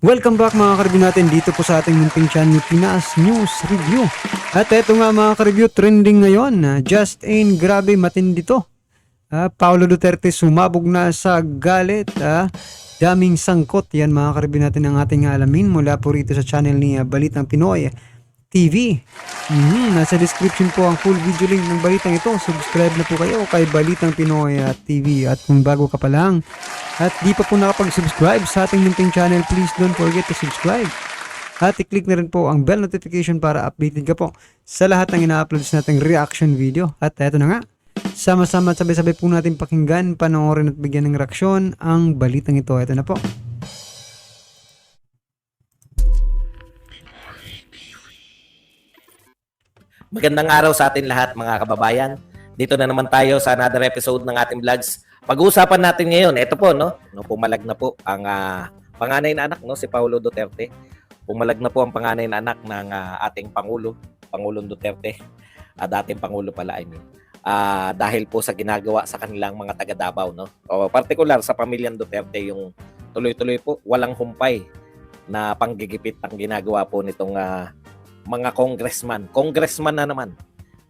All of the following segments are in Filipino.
Welcome back mga ka-review natin dito po sa ating munting channel Pinas News Review. At eto nga mga ka-review, trending ngayon na Just Ain't grabe matindi to. Paulo Duterte sumabog na sa galit. Daming sangkot yan mga ka-review natin ang ating alamin mula po rito sa channel ni Balitang Pinoy TV. Nasa description po ang full video link ng balitang ito. Subscribe na po kayo kay Balitang Pinoy TV. At kung bago ka pa lang at di pa po nakapag-subscribe sa ating munting channel, please don't forget to subscribe. At i-click na rin po ang bell notification para updated ka po sa lahat ng ina-uploads nating reaction video. At eto na nga, sama-sama at sabay-sabay po natin pakinggan, panoorin at bigyan ng reaksyon ang balitang ito. Eto na po. Magandang araw sa atin lahat mga kababayan. Dito na naman tayo sa another episode ng ating vlogs. Pag-uusapan natin ngayon, ito po, pumalag na po ang panganay na anak, si Paulo Duterte. Pumalag na po ang panganay na anak ng ating Pangulong Duterte. Dating Pangulo pala, dahil po sa ginagawa sa kanilang mga taga-Davao, O particular sa pamilyang Duterte, yung tuloy-tuloy po, walang humpay na panggigipit ang ginagawa po nitong mga congressman na naman.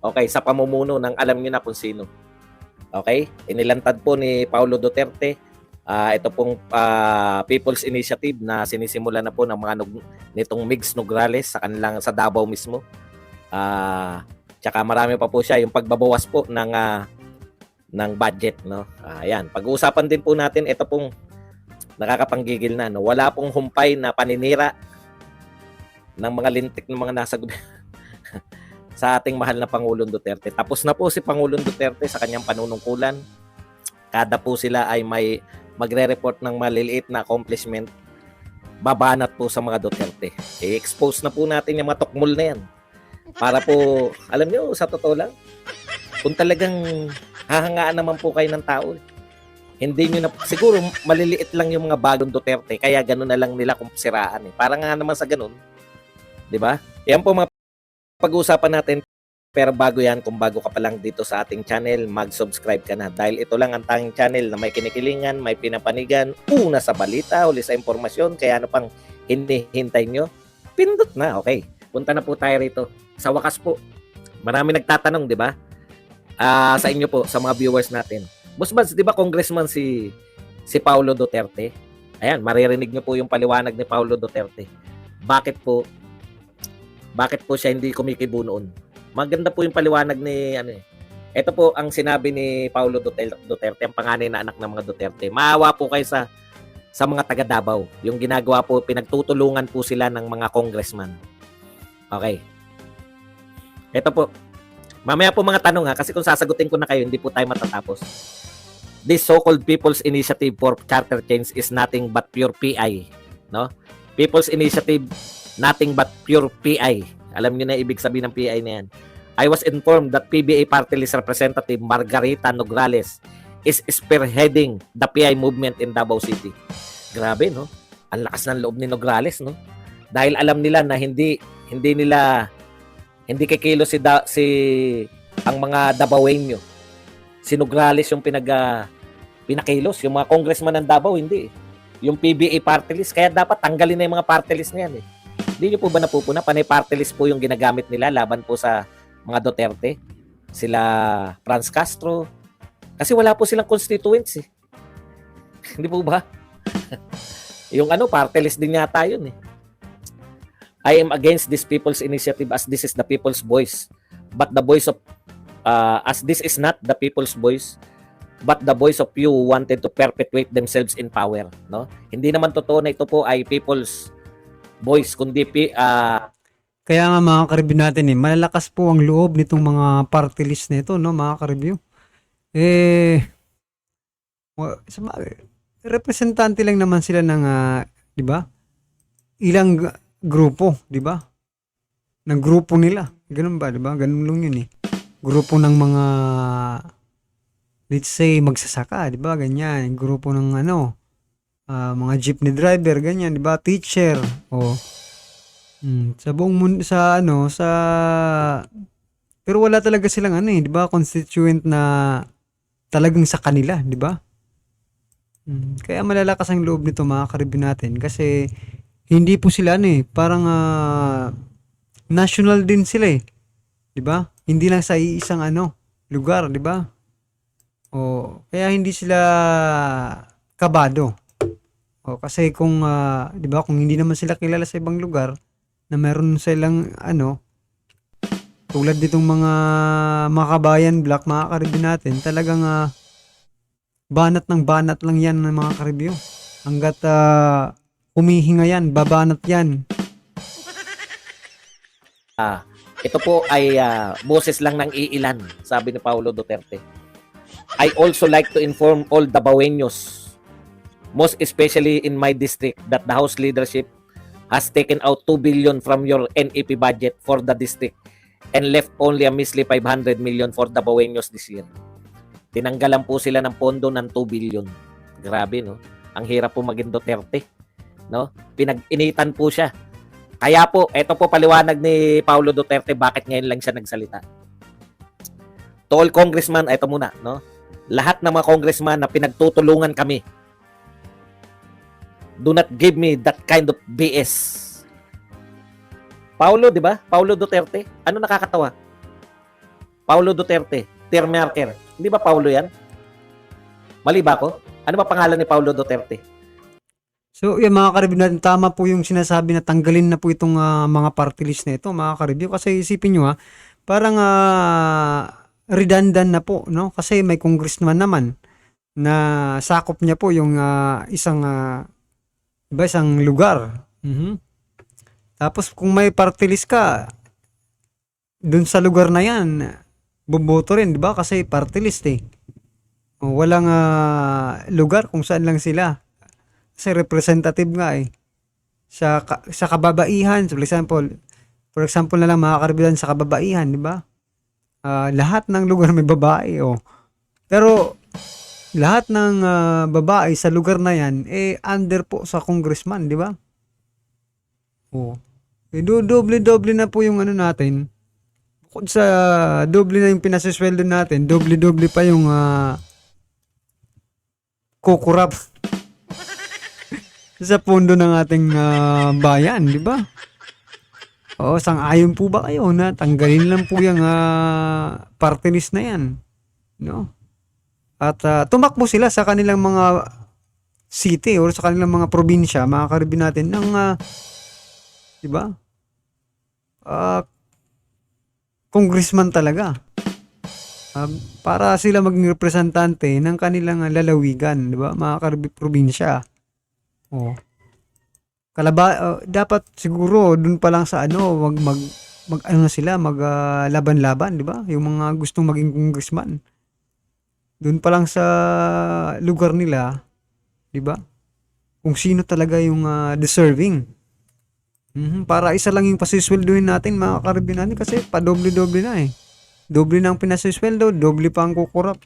Okay, sa pamumuno ng alam niyo na kung sino. Okay? Inilantad po ni Paulo Duterte ito pong People's Initiative na sinisimula na po ng mga nitong Migs Nograles sa kanilang sa Davao mismo. Tsaka marami pa po siya yung pagbabawas po ng budget, ayan. Pag-uusapan din po natin ito pong nakakapanggigil na, Wala pong humpay na paninira ng mga lintik ng mga nasa sa ating mahal na Pangulong Duterte. Tapos na po si Pangulong Duterte sa kanyang panunungkulan. Kada po sila ay may magre-report ng maliliit na accomplishment, babanat po sa mga Duterte. I-expose na po natin yung mga tukmol na yan. Para po, alam nyo, sa totoo lang, kung talagang hahangaan naman po kayo ng tao, hindi nyo na, siguro maliliit lang yung mga bagong Duterte, kaya gano'n na lang nila kung siraan. Parang nga naman sa gano'n. Diba? Yan po mga pag-uusapan natin. Pero bago yan, kung bago ka pa lang dito sa ating channel, mag-subscribe ka na. Dahil ito lang ang tanging channel na may kinikilingan, may pinapanigan, una sa balita, huli sa informasyon. Kaya ano pang hinihintay nyo? Pindot na, okay. Punta na po tayo rito. Sa wakas po, marami nagtatanong, di ba? Sa inyo po, sa mga viewers natin. Busbaz, di ba congressman si Paulo Duterte? Ayan, maririnig nyo po yung paliwanag ni Paulo Duterte. Bakit po siya hindi kumikibo noon? Maganda po yung paliwanag ni Ito po ang sinabi ni Paulo Duterte, ang panganay na anak ng mga Duterte. Maawa po kayo sa mga taga Davao. Yung ginagawa po, pinagtutulungan po sila ng mga congressman. Okay. Ito po. Mamaya po mga tanong kasi kung sasagutin ko na kayo, hindi po tayo matatapos. This so-called People's Initiative for Charter Change is nothing but pure PI, People's Initiative, nothing but pure PI. Alam niyo na ibig sabihin ng PI na yan. I was informed that PBA Party List Representative Margarita Nograles is spearheading the PI movement in Davao City. Grabe, Ang lakas ng loob ni Nograles, Dahil alam nila na hindi kikilo ang mga Davaoenyo. Si Nograles yung pinakilos. Yung mga congressman ng Davao, hindi. Yung PBA Party List. Kaya dapat tanggalin na yung mga party list na yan, Hindi nyo po ba napupuna? Panay party list po yung ginagamit nila laban po sa mga Duterte. Sila Franz Castro. Kasi wala po silang constituents, Hindi po ba? Yung party list din yata yun, I am against this people's initiative as this is the people's voice. But the voice of, as this is not the people's voice, but the voice of you who wanted to perpetuate themselves in power, Hindi naman totoo na ito po ay people's voice, kundi Kaya nga mga ka-review natin malalakas po ang loob nitong mga party list na ito, mga ka-review. Representante lang naman sila ng, di ba? Ilang grupo, di ba? Ng grupo nila. Ganun ba, di ba? Ganun lang yun Grupo ng mga, let's say, magsasaka, di ba? Ganyan. Grupo ng mga jeepney driver, ganyan, di ba? Teacher, sa buong mundo, pero wala talaga silang di ba? Constituent na talagang sa kanila, di ba? Kaya malalakas ang loob nito mga ka-review natin kasi hindi po sila ano parang national din sila 'di ba? Hindi lang sa iisang lugar, 'di ba? O kaya hindi sila kabado. O kasi kung 'di ba, kung hindi naman sila kilala sa ibang lugar na meron silang tulad nitong mga kabayan black, mga karibyo natin, talagang banat ng banat lang yan ng mga karibyo. Hanggat humihinga yan, babanat yan. Ito po ay boses lang ng iilan, sabi ni Paulo Duterte. I also like to inform all Dabaweños, most especially in my district, that the House leadership has taken out 2 billion from your NEP budget for the district and left only a measly 500 million for Dabaweños this year. Tinanggalan po sila ng pondo ng 2 billion. Grabe, no? Ang hirap po maging Duterte, no? Pinag-initan po siya. Kaya po, ito po paliwanag ni Paulo Duterte bakit ngayon lang siya nagsalita. To all congressman, ito muna, no? Lahat ng mga congressman na pinagtutulungan kami, do not give me that kind of BS. Paulo, di ba? Paulo Duterte. Ano nakakatawa? Paulo Duterte, term marker. Hindi ba Paulo yan? Mali ba ako? Ano ba pangalan ni Paulo Duterte? So, yan mga karibyo natin, tama po yung sinasabi na tanggalin na po itong mga party list na ito, mga karibyo. Kasi isipin nyo parang redundant na po, no? Kasi may congressman naman na sakop niya po yung isang lugar. Tapos kung may party list ka, dun sa lugar na yan, boboto rin, di ba? Kasi party list walang lugar kung saan lang sila. Kasi representative nga sa kababaihan, for example na lang mga karbilan sa kababaihan, di ba? Lahat ng lugar may babae, Pero lahat ng babae sa lugar na yan under po sa congressman, di ba? Doble-doble na po yung natin. Bukod sa doble na yung pinasasweldo natin, doble-doble pa yung kukurap sa pondo ng ating bayan, di ba? Sang-ayon po ba kayo na tanggalin lang po yung party list na yan, no? At tumakbo sila sa kanilang mga city or sa kanilang mga probinsya, mga karibin natin ng di ba? Congressman talaga. Para sila maging representante ng kanilang lalawigan, di ba? Mga probinsya. Dapat siguro dun pa lang sa laban-laban, di ba? Yung mga gustong maging congressman. Dun pa lang sa lugar nila, di ba? Kung sino talaga yung deserving. Para isa lang yung pasisweldohin natin, mga karibin natin, kasi padoble-doble na Doble na ang pinasisweldo, doble pa ang kukurap.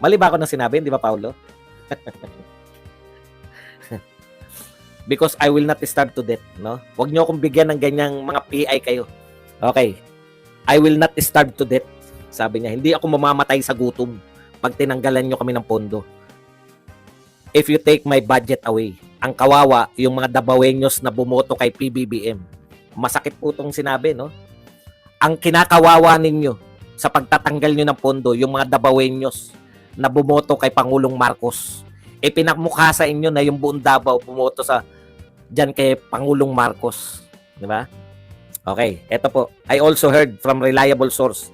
Mali ba ako nang sinabi, di ba Paulo? Because I will not starve to death, no? Huwag niyo akong bigyan ng ganyang mga PI kayo. Okay. I will not starve to death. Sabi niya, hindi ako mamamatay sa gutom pag tinanggalan niyo kami ng pondo. If you take my budget away. Ang kawawa, yung mga Dabaweños na bumoto kay PBBM. Masakit po itong sinabi, no? Ang kinakawawa ninyo sa pagtatanggal nyo ng pondo, yung mga Dabaweños na bumoto kay Pangulong Marcos. Pinakmukha sa inyo na yung buong Davao bumoto dyan kay Pangulong Marcos. Di ba? Okay, eto po. I also heard from reliable source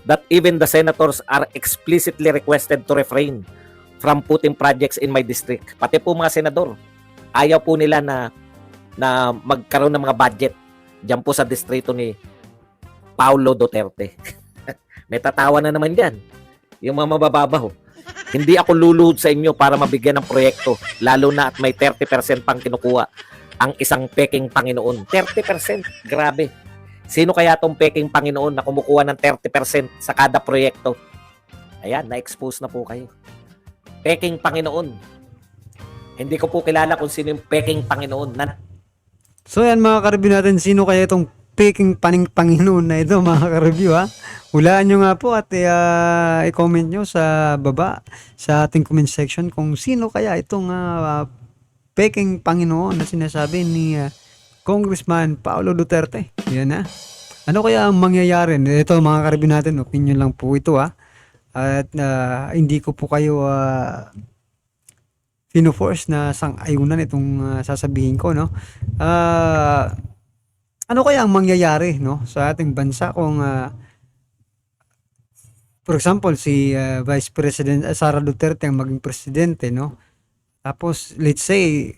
that even the senators are explicitly requested to refrain from putting projects in my district. Pati po mga senador, ayaw po nila na magkaroon ng mga budget dyan po sa distrito ni Paulo Duterte. May tatawa na naman dyan. Yung mga mabababaw. Hindi ako luluhod sa inyo para mabigyan ng proyekto, lalo na at may 30% pang kinukuha ang isang peking Panginoon. 30%, grabe. Sino kaya tong peking Panginoon na kumukuha ng 30% sa kada proyekto? Ayan, na-expose na po kayo. Peking Panginoon. Hindi ko po kilala kung sino yung peking Panginoon. So yan mga karibyo natin, sino kaya itong peking Panginoon na ito, mga karibyo Hulaan nyo nga po at i-comment nyo sa baba sa ating comment section kung sino kaya itong peking Panginoon na sinasabi ni Congressman Paulo Duterte. Yan na. Ano kaya ang mangyayari? Ito mga karibyo natin, opinion lang po ito At hindi ko po kayo fino-force na sang-ayunan itong sasabihin ko, no? Ano kaya ang mangyayari, no, sa ating bansa kung for example, si Vice President Sara Duterte ang maging presidente, no? Tapos, let's say,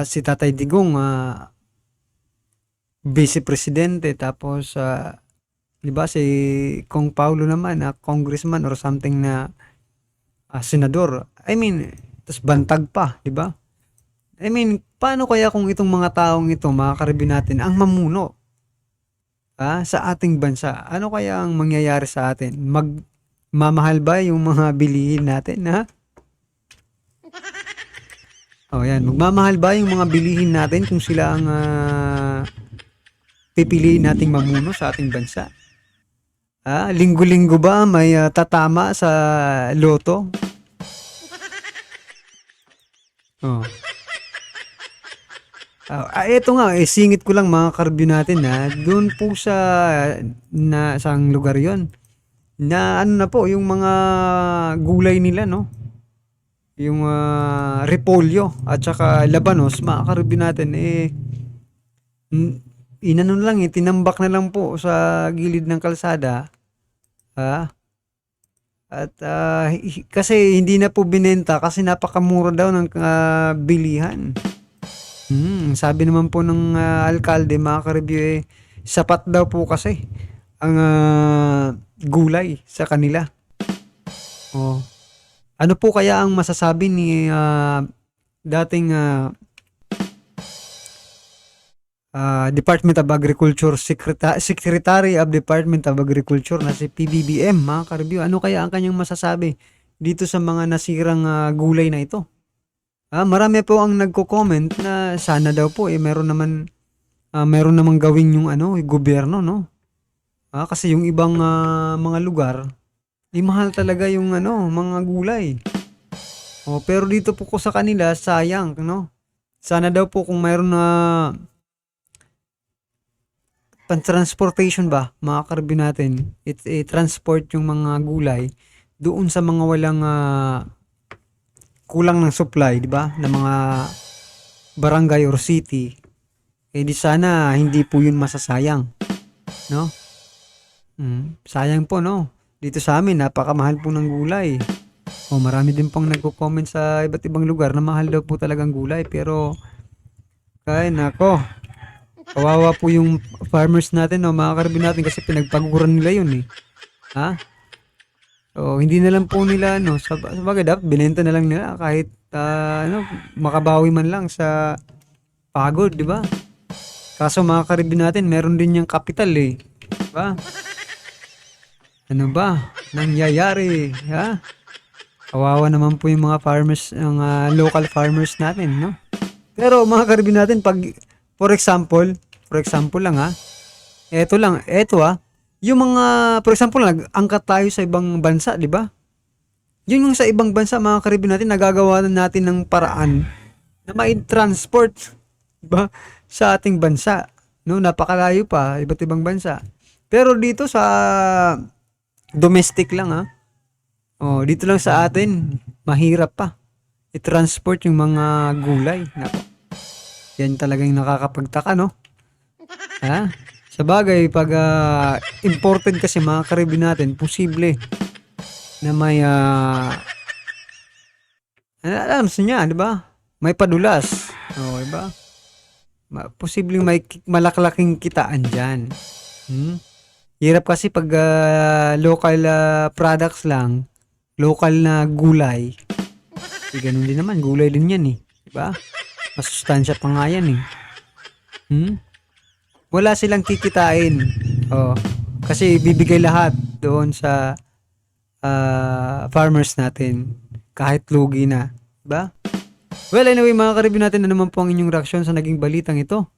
si Tatay Digong, vice presidente. Tapos, di ba, si Kong Paulo naman, congressman or something na senador. I mean, tapos bantag pa, di ba? I mean, paano kaya kung itong mga taong ito, mga karibyo natin, ang mamuno sa ating bansa? Ano kaya ang mangyayari sa atin? Magmamahal ba yung mga bilihin natin, ha? O yan, magmamahal ba yung mga bilihin natin kung sila ang pipiliin nating mamuno sa ating bansa? Linggo-linggo ba may tatama sa loto? Oh. Ito nga, singit ko lang mga karbyo natin doon po sa sang lugar yon na ano na po, yung mga gulay nila, no? Yung repolyo at saka labanos, mga karbyo natin, inano lang, tinambak na lang po sa gilid ng kalsada. At kasi hindi na po binenta kasi napakamura daw ng bilihan. Sabi naman po ng alkalde, mga ka-review, sapat daw po kasi ang gulay sa kanila. Ano po kaya ang masasabi ni dating Department of Agriculture Secretary of Department of Agriculture na si PBBM, mga ka-review? Ano kaya ang kanyang masasabi dito sa mga nasirang gulay na ito? Marami po ang nagko-comment na sana daw po meron naman gawin yung gobyerno, no? Kasi yung ibang mga lugar, mahal talaga yung mga gulay. Pero dito po ko sa kanila, sayang, no? Sana daw po kung mayroon na pan-transportation ba, mga karbi natin, transport yung mga gulay doon sa mga walang kulang ng supply, di ba? Ng mga barangay or city. Di sana hindi po yun masasayang, no? Sayang po, no? Dito sa amin, napakamahal po ng gulay. Marami din pong nagko-comment sa iba't ibang lugar na mahal daw po talagang gulay. Pero, nako, kawawa po yung farmers natin, no? Mga karbi natin kasi pinagpaguran nila yun, hindi na lang po nila, sabagay dapat binenta na lang nila kahit, makabawi man lang sa pagod, di ba? Kaso mga karibin natin, meron din yung capital, di ba? Ano ba nangyayari, Kawawa naman po yung mga farmers, ang local farmers natin, no? Pero mga karibin natin, pag, for example lang, eto yung mga, for example, nag-angkat tayo sa ibang bansa, di ba? Yun yung sa ibang bansa, mga karibin natin, nagagawa na natin ng paraan na mai-transport, di ba, sa ating bansa. No, napakalayo pa, iba't ibang bansa. Pero dito sa domestic lang, dito lang sa atin, mahirap pa i-transport yung mga gulay. Nako. Yan talagang nakakapagtaka, no? Sa bagay, pag imported kasi mga karibin natin, posible na may alam niya, di ba? May padulas. Di ba? Posibleng may malaklaking kitaan dyan. Hirap kasi pag local products lang, local na gulay. Ganun din naman, gulay din yan di ba? Masustansya pa nga yan wala silang kikitain. Kasi bibigay lahat doon sa farmers natin kahit lugi na, diba? Well, anyway, mga karibin natin, ano naman po ang inyong reaksyon sa naging balitang ito?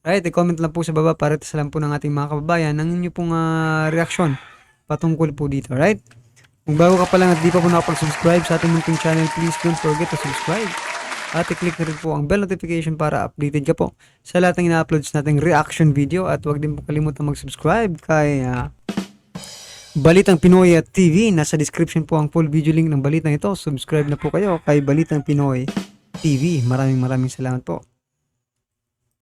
Right, i-comment lang po sa baba para sa lang po ng ating mga kababayan ang inyong pong reaksyon patungkol po dito, right? Kung bago ka pa lang at di pa po nakapag-subscribe sa ating munting channel, please don't forget to subscribe. At i-click na rin po ang bell notification para updated ka po sa lahat ng ina-uploads nating reaction video. At huwag din po kalimutan mag-subscribe kay Balitang Pinoy at TV. Nasa description po ang full video link ng balitang ito. Subscribe na po kayo kay Balitang Pinoy TV. Maraming salamat po.